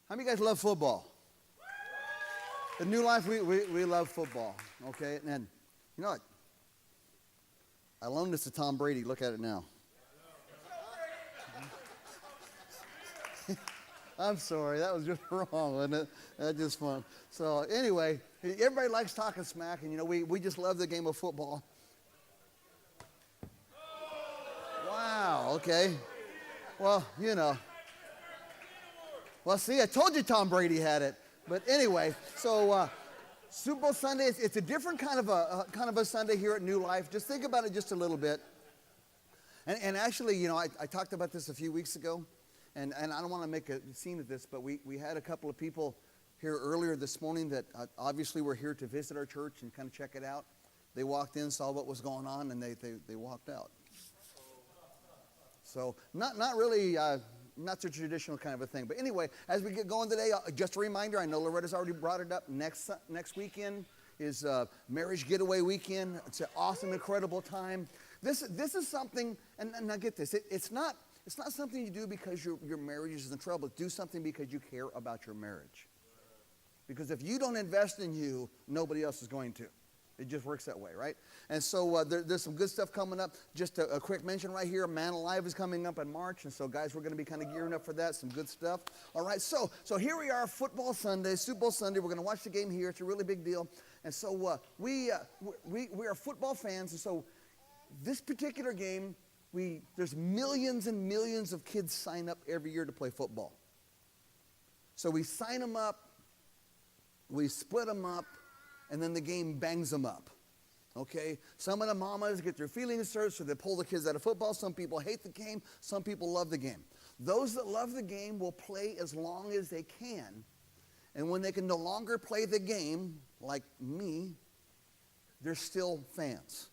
How many of you guys love football? The New Life, we love football, okay? And you know what? I loaned this to Tom Brady. Look at it now. I'm sorry, that was just wrong, wasn't it? That's just fun. So anyway, everybody likes talking smack, and we just love the game of football. Wow, okay. Well, Well, see, I told you Tom Brady had it. But anyway, so Super Bowl Sunday, it's a different kind of a Sunday here at New Life. Just think about it just a little bit. And actually, I talked about this a few weeks ago. And I don't want to make a scene of this, but we had a couple of people here earlier this morning that obviously were here to visit our church and kind of check it out. They walked in, saw what was going on, and they walked out. So not really, not the traditional kind of a thing. But anyway, as we get going today, just a reminder, I know Loretta's already brought it up. Next weekend is Marriage Getaway Weekend. It's an awesome, incredible time. This is something, and now get this, it's not something you do because your marriage is in trouble. Do something because you care about your marriage. Because if you don't invest in you, nobody else is going to. It just works that way, right? And so there's some good stuff coming up. Just a quick mention right here. Man Alive is coming up in March. And so, guys, we're going to be kind of gearing up for that. Some good stuff. All right, so here we are, Football Sunday, Super Bowl Sunday. We're going to watch the game here. It's a really big deal. And so we are football fans. And so this particular game, there's millions and millions of kids sign up every year to play football. So we sign them up, we split them up, and then the game bangs them up. Okay? Some of the mamas get their feelings hurt, so they pull the kids out of football. Some people hate the game. Some people love the game. Those that love the game will play as long as they can. And when they can no longer play the game, like me, they're still fans.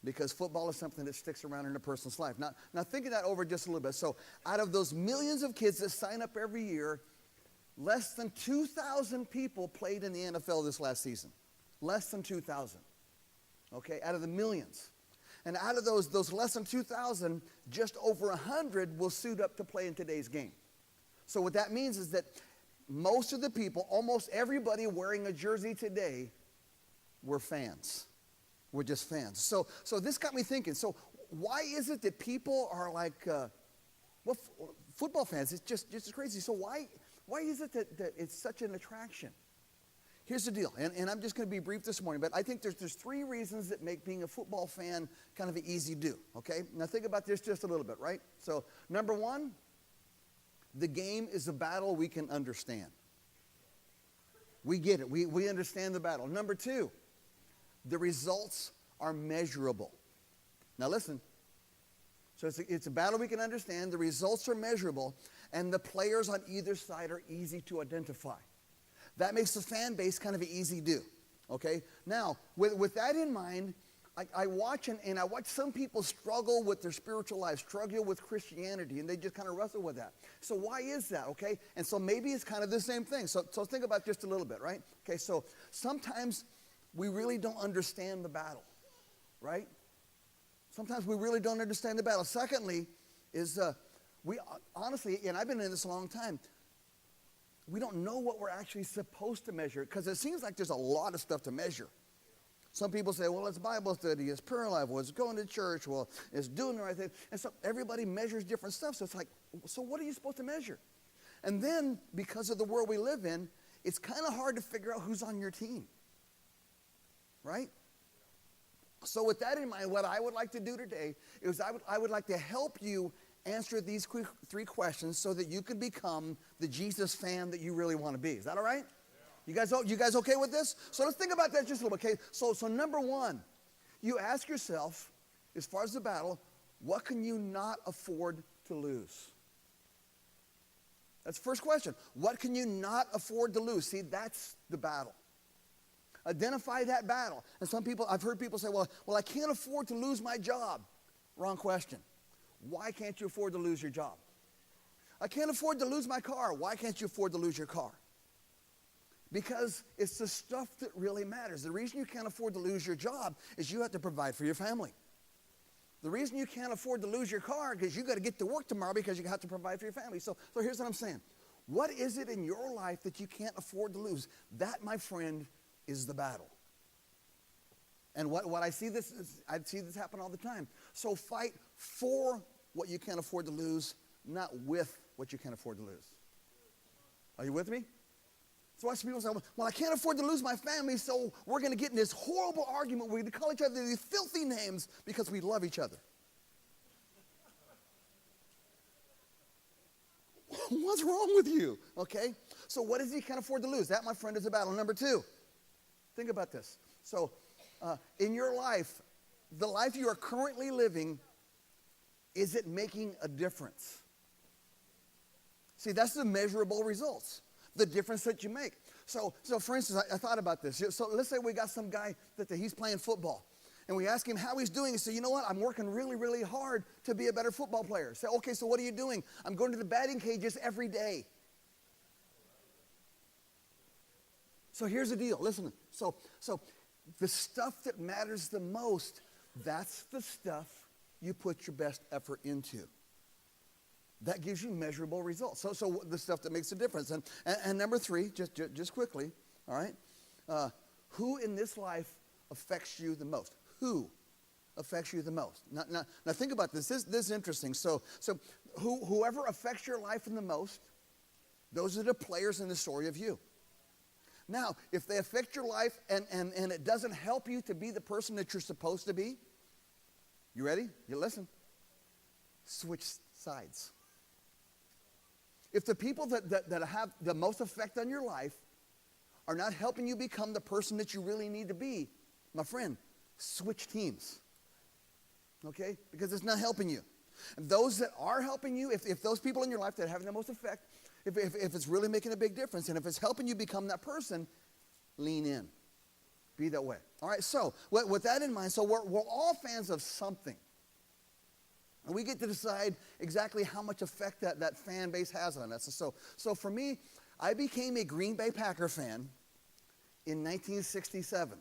Because football is something that sticks around in a person's life. Now think of that over just a little bit. So out of those millions of kids that sign up every year, less than 2,000 people played in the NFL this last season. Less than 2,000. Okay, out of the millions. And out of those less than 2,000, just over 100 will suit up to play in today's game. So what that means is that most of the people, almost everybody wearing a jersey today, were fans. We're just fans. So this got me thinking. So why is it that people are like, football fans? It's just crazy. So why is it that it's such an attraction? Here's the deal, and I'm just going to be brief this morning, but I think there's three reasons that make being a football fan kind of an easy do, okay? Now think about this just a little bit, right? So number one, the game is a battle we can understand. We get it. We understand the battle. Number two, the results are measurable. Now listen. So it's a battle we can understand. The results are measurable. And the players on either side are easy to identify. That makes the fan base kind of an easy do. Okay? Now, with that in mind, I watch and I watch some people struggle with their spiritual life, struggle with Christianity, and they just kind of wrestle with that. So why is that, okay? And so maybe it's kind of the same thing. So think about just a little bit, right? Okay, so sometimes we really don't understand the battle, right? Sometimes we really don't understand the battle. Secondly, is we honestly, and I've been in this a long time, we don't know what we're actually supposed to measure because it seems like there's a lot of stuff to measure. Some people say, well, it's Bible study, it's prayer life, well, it's going to church, well, it's doing the right thing. And so everybody measures different stuff. So it's like, so what are you supposed to measure? And then because of the world we live in, it's kind of hard to figure out who's on your team. Right? So with that in mind, what I would like to do today is I would like to help you answer these three questions so that you can become the Jesus fan that you really want to be. Is that all right? Yeah. You guys okay with this? So let's think about that just a little bit. Okay? So number one, you ask yourself, as far as the battle, what can you not afford to lose? That's the first question. What can you not afford to lose? See, that's the battle. Identify that battle. And I've heard people say, well, I can't afford to lose my job. Wrong question. Why can't you afford to lose your job? I can't afford to lose my car. Why can't you afford to lose your car? Because it's the stuff that really matters. The reason you can't afford to lose your job is you have to provide for your family. The reason you can't afford to lose your car is because you got to get to work tomorrow because you have to provide for your family. So here's what I'm saying. What is it in your life that you can't afford to lose? That, my friend, is the battle. And what I see this happen all the time. So fight for what you can't afford to lose, not with what you can't afford to lose. Are you with me? So I see people say, well, I can't afford to lose my family, so we're going to get in this horrible argument. We're going to call each other these filthy names because we love each other. What's wrong with you? Okay? So what is he can't afford to lose? That, my friend, is a battle. Number two, think about this. So in your life, the life you are currently living, is it making a difference? See, that's the measurable results, the difference that you make. So for instance, I thought about this. So let's say we got some guy that he's playing football, and we ask him how he's doing. He said, you know what, I'm working really, really hard to be a better football player. Say, okay, so what are you doing? I'm going to the batting cages every day. So here's the deal. Listen, so the stuff that matters the most, that's the stuff you put your best effort into. That gives you measurable results. So the stuff that makes a difference. And number three, just quickly, all right, who in this life affects you the most? Who affects you the most? Now think about this. This is interesting. So whoever affects your life in the most, those are the players in the story of you. Now, if they affect your life and it doesn't help you to be the person that you're supposed to be, you ready? You listen. Switch sides. If the people that have the most effect on your life are not helping you become the person that you really need to be, my friend, switch teams. Okay? Because it's not helping you. And those that are helping you, if those people in your life that are having the most effect, if it's really making a big difference, and if it's helping you become that person, lean in. Be that way. All right, so with that in mind, so we're all fans of something. And we get to decide exactly how much effect that fan base has on us. So for me, I became a Green Bay Packer fan in 1967.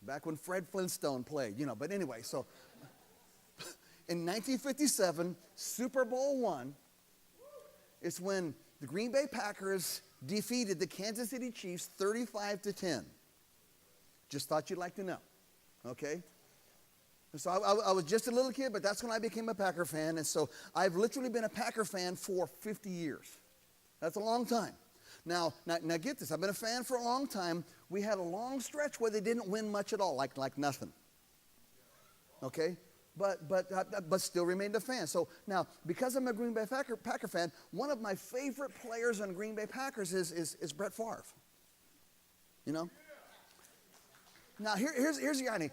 Back when Fred Flintstone played, But anyway, so in 1957, Super Bowl I is when the Green Bay Packers defeated the Kansas City Chiefs 35-10. Just thought you'd like to know, okay? So I was just a little kid, but that's when I became a Packer fan. And so I've literally been a Packer fan for 50 years. That's a long time. Now get this. I've been a fan for a long time. We had a long stretch where they didn't win much at all, like nothing. Okay? But still remained a fan. So now, because I'm a Green Bay Packer fan, one of my favorite players on Green Bay Packers is Brett Favre. Now, here's the irony.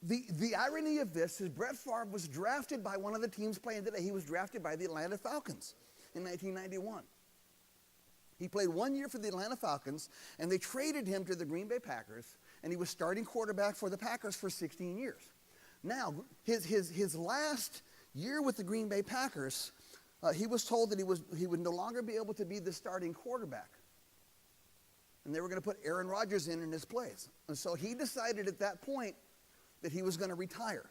The irony of this is Brett Favre was drafted by one of the teams playing today. He was drafted by the Atlanta Falcons in 1991. He played 1 year for the Atlanta Falcons, and they traded him to the Green Bay Packers, and he was starting quarterback for the Packers for 16 years. Now, his last year with the Green Bay Packers, he was told that he would no longer be able to be the starting quarterback. And they were going to put Aaron Rodgers in his place. And so he decided at that point that he was going to retire.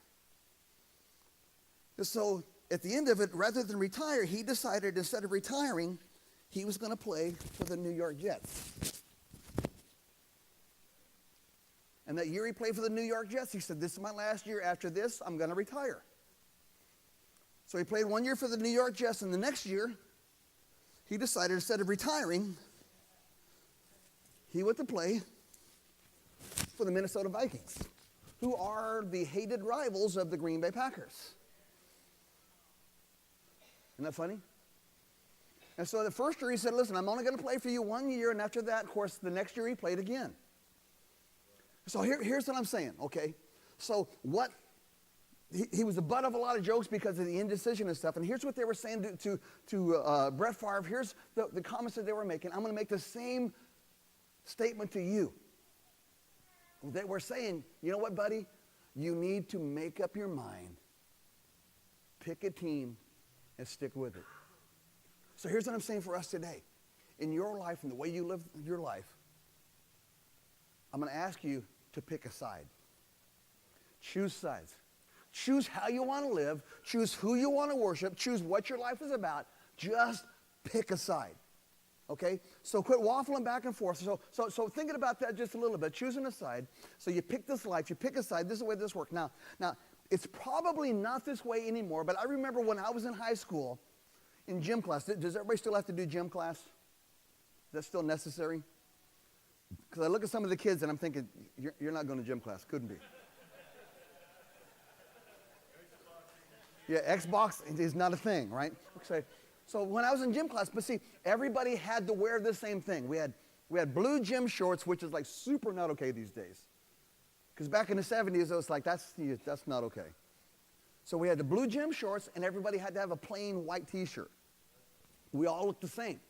And so at the end of it, rather than retire, he decided instead of retiring, he was going to play for the New York Jets. And that year he played for the New York Jets, he said, this is my last year. After this, I'm going to retire. So he played 1 year for the New York Jets, and the next year, he decided instead of retiring, he went to play for the Minnesota Vikings, who are the hated rivals of the Green Bay Packers. Isn't that funny? And so the first year he said, listen, I'm only going to play for you 1 year, and after that, of course, the next year he played again. So here's what I'm saying, okay? So he was the butt of a lot of jokes because of the indecision and stuff, and here's what they were saying to Brett Favre. Here's the comments that they were making. I'm going to make the same statement to you. They were saying, you know what, buddy? You need to make up your mind, pick a team, and stick with it. So here's what I'm saying for us today. In your life and the way you live your life, I'm going to ask you to pick a side. Choose sides. Choose how you want to live. Choose who you want to worship. Choose what your life is about. Just Pick a side. Okay? So quit waffling back and forth. So thinking about that just a little bit, choosing a side. So you pick this life, you pick a side. This is the way this works. Now, it's probably not this way anymore, but I remember when I was in high school, in gym class. Does everybody still have to do gym class? Is that still necessary? Because I look at some of the kids and I'm thinking, you're not going to gym class. Couldn't be. Yeah, Xbox is not a thing, right? So when I was in gym class, but see, everybody had to wear the same thing. We had blue gym shorts, which is like super not okay these days. Because back in the 70s, it was like, that's not okay. So we had the blue gym shorts, and everybody had to have a plain white T-shirt. We all looked the same.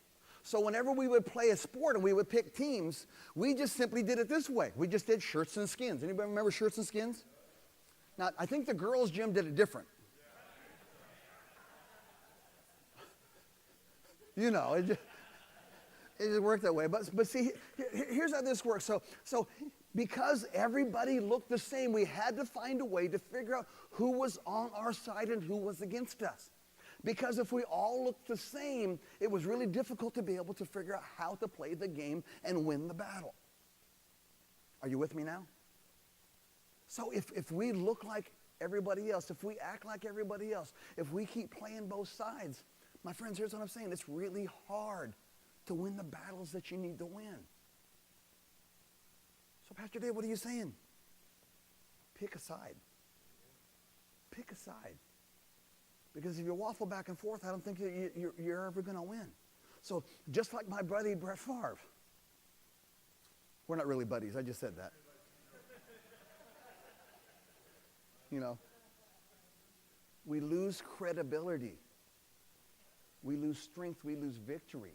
So whenever we would play a sport and we would pick teams, we just simply did it this way. We just did shirts and skins. Anybody remember shirts and skins? Now, I think the girls' gym did it different. You know, it just worked that way. But see, here's how this works. So because everybody looked the same, we had to find a way to figure out who was on our side and who was against us. Because if we all looked the same, it was really difficult to be able to figure out how to play the game and win the battle. Are you with me now? So if we look like everybody else, if we act like everybody else, if we keep playing both sides, my friends, here's what I'm saying. It's really hard to win the battles that you need to win. So, Pastor Dave, what are you saying? Pick a side. Pick a side. Because if you waffle back and forth, I don't think you're ever going to win. So, just like my buddy Brett Favre. We're not really buddies. I just said that. You know, we lose credibility. We lose strength, we lose victory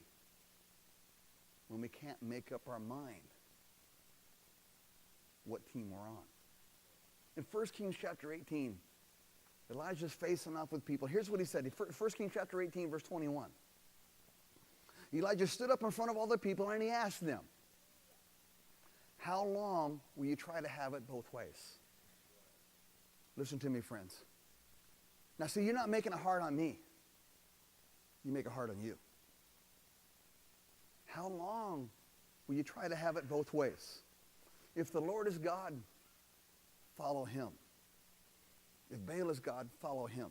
when we can't make up our mind what team we're on. In 1 Kings chapter 18, Elijah's facing off with people. Here's what he said. 1 Kings chapter 18, verse 21. Elijah stood up in front of all the people and he asked them, how long will you try to have it both ways? Listen to me, friends. Now, see, you're not making it hard on me. You make it hard on you. How long will you try to have it both ways? If the Lord is God, follow him. If Baal is God, follow him.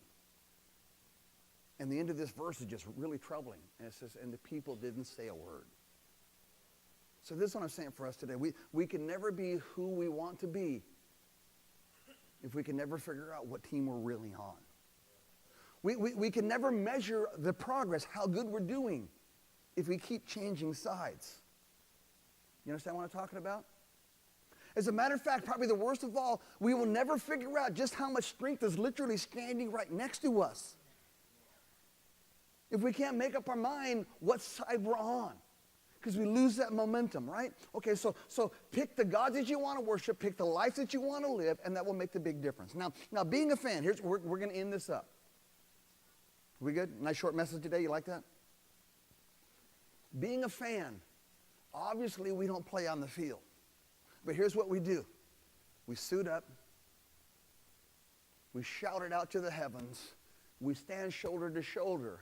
And the end of this verse is just really troubling. And it says, and the people didn't say a word. So this is what I'm saying for us today. We can never be who we want to be if we can never figure out what team we're really on. We can never measure the progress, how good we're doing, if we keep changing sides. You understand what I'm talking about? As a matter of fact, probably the worst of all, we will never figure out just how much strength is literally standing right next to us if we can't make up our mind what side we're on, because we lose that momentum, right? Okay, so pick the gods that you want to worship, pick the life that you want to live, and that will make the big difference. Now being a fan, we're going to end this up. We good? Nice short message today. You like that? Being a fan, obviously we don't play on the field. But here's what we do. We suit up. We shout it out to the heavens. We stand shoulder to shoulder.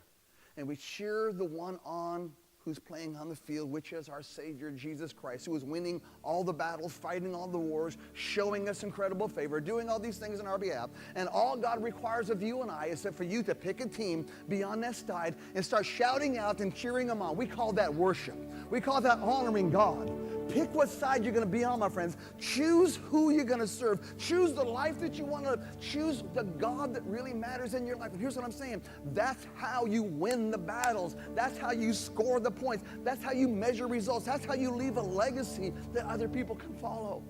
And we cheer the one on who's playing on the field, which is our Savior, Jesus Christ, who is winning all the battles, fighting all the wars, showing us incredible favor, doing all these things on our behalf. And all God requires of you and I is that for you to pick a team, be on that side, and start shouting out and cheering them on. We call that worship. We call that honoring God. Pick what side you're going to be on, my friends. Choose who you're going to serve. Choose the life that you want to live. Choose the God that really matters in your life. And here's what I'm saying. That's how you win the battles. That's how you score the points. That's how you measure results. That's how you leave a legacy that other people can follow.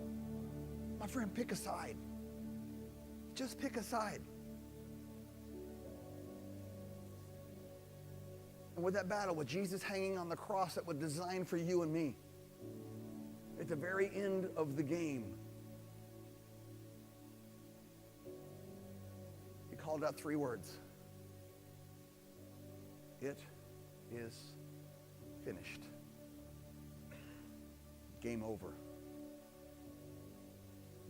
My friend, pick a side. Just pick a side. And with that battle, with Jesus hanging on the cross that was designed for you and me, at the very end of the game, he called out 3 words. It is finished. Game over.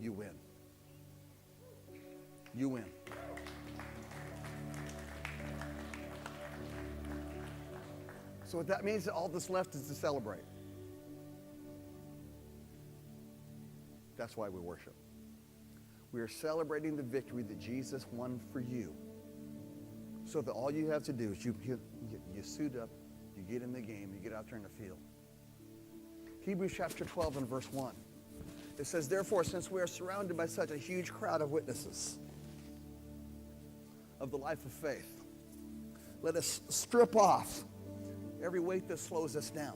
You win. You win. So what that means, all that's left is to celebrate. That's why we worship. We are celebrating the victory that Jesus won for you. So that all you have to do is you suit up, you get in the game, you get out there in the field. Hebrews chapter 12 and verse 1. It says, therefore, since we are surrounded by such a huge crowd of witnesses of the life of faith, let us strip off every weight that slows us down.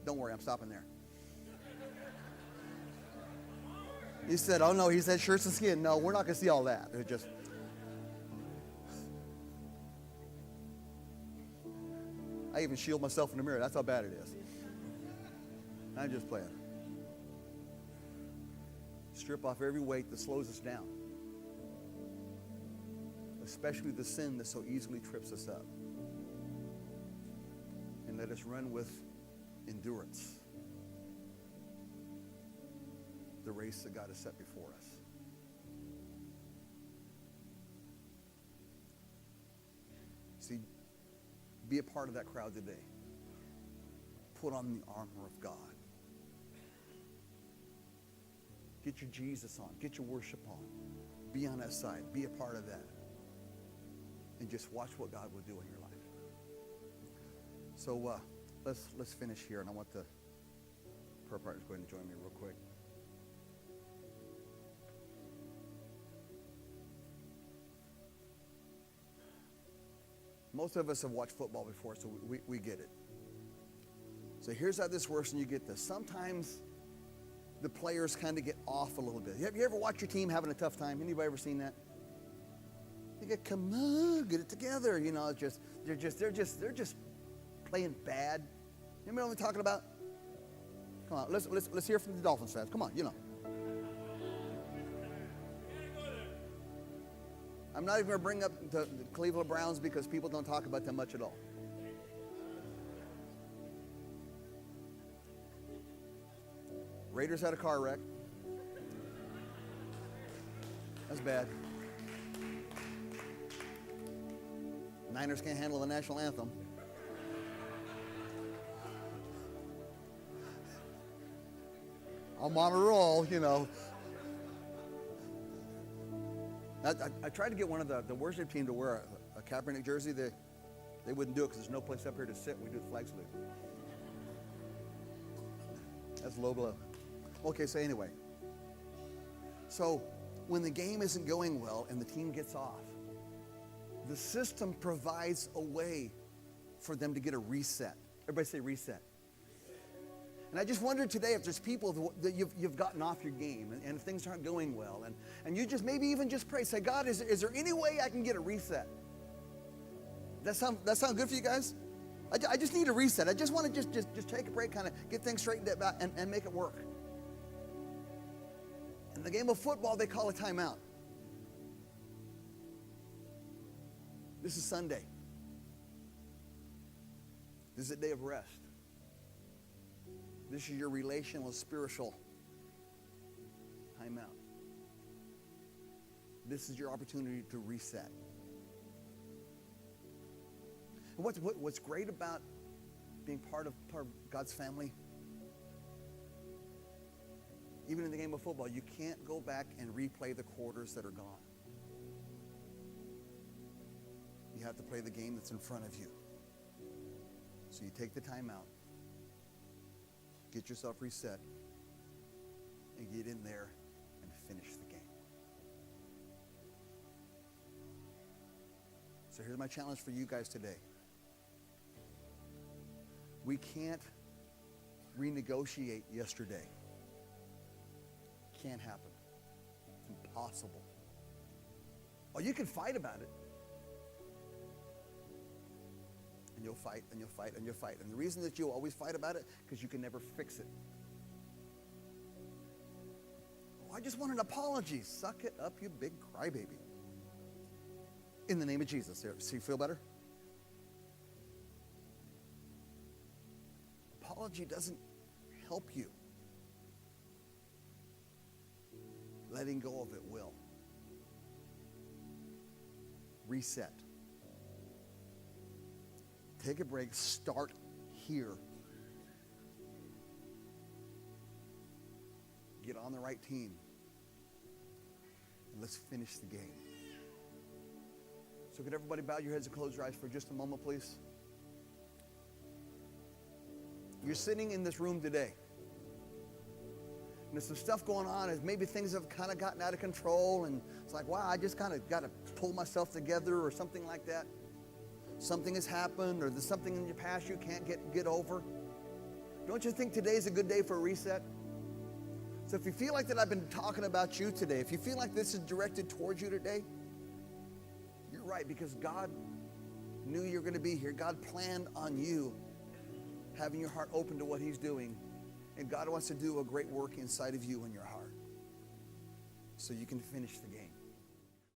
Don't worry, I'm stopping there. You said, oh no, he said shirts and skin. No, we're not going to see all that. It just... I even shield myself in the mirror. That's how bad it is. I'm just playing. Strip off every weight that slows us down, especially the sin that so easily trips us up. And let us run with endurance the race that God has set before us. See, be a part of that crowd today. Put on the armor of God. Get your Jesus on. Get your worship on. Be on that side. Be a part of that. And just watch what God will do in your life. So let's finish here, and I want the prayer partners to go ahead and join me real quick. Most of us have watched football before, so we get it. So here's how this works, and you get this. Sometimes the players kind of get off a little bit. Have you ever watched your team having a tough time? Anybody ever seen that? They get, come on, get it together. You know, they're just playing bad. You know what I'm talking about? Come on, let's hear from the Dolphins fans. Come on, you know. I'm not even going to bring up the Cleveland Browns because people don't talk about them much at all. Raiders had a car wreck. That's bad. Niners can't handle the national anthem. I'm on a roll, you know. I tried to get one of the worship team to wear a Kaepernick jersey. They wouldn't do it because there's no place up here to sit when we do the flag salute. That's low blow. Okay, so anyway. So when the game isn't going well and the team gets off, the system provides a way for them to get a reset. Everybody say reset. And I just wondered today if there's people that you've gotten off your game and things aren't going well. And you just maybe even just pray. Say, God, is there any way I can get a reset? That sound good for you guys? I just need a reset. I just want to just take a break, kind of get things straightened out and make it work. In the game of football, they call a timeout. This is Sunday. This is a day of rest. This is your relational, spiritual timeout. This is your opportunity to reset. And what's great about being part of God's family, even in the game of football, you can't go back and replay the quarters that are gone. You have to play the game that's in front of you. So you take the time out, get yourself reset, and get in there and finish the game. So here's my challenge for you guys today. We can't renegotiate yesterday. Can't happen. It's impossible. Oh, you can fight about it. And you'll fight, and you'll fight, and you'll fight. And the reason that you'll always fight about it, because you can never fix it. Oh, I just want an apology. Suck it up, you big crybaby. In the name of Jesus. So you feel better? Apology doesn't help you. Letting go of it will. Reset. Take a break. Start here. Get on the right team. And let's finish the game. So could everybody bow your heads and close your eyes for just a moment, please? You're sitting in this room today. And there's some stuff going on, and maybe things have kind of gotten out of control, and it's like, wow, I just kind of got to pull myself together or something like that. Something has happened, or there's something in your past you can't get over. Don't you think today's a good day for a reset? So if you feel like that I've been talking about you today, if you feel like this is directed towards you today, you're right, because God knew you were going to be here. God planned on you having your heart open to what he's doing. And God wants to do a great work inside of you and your heart so you can finish the game.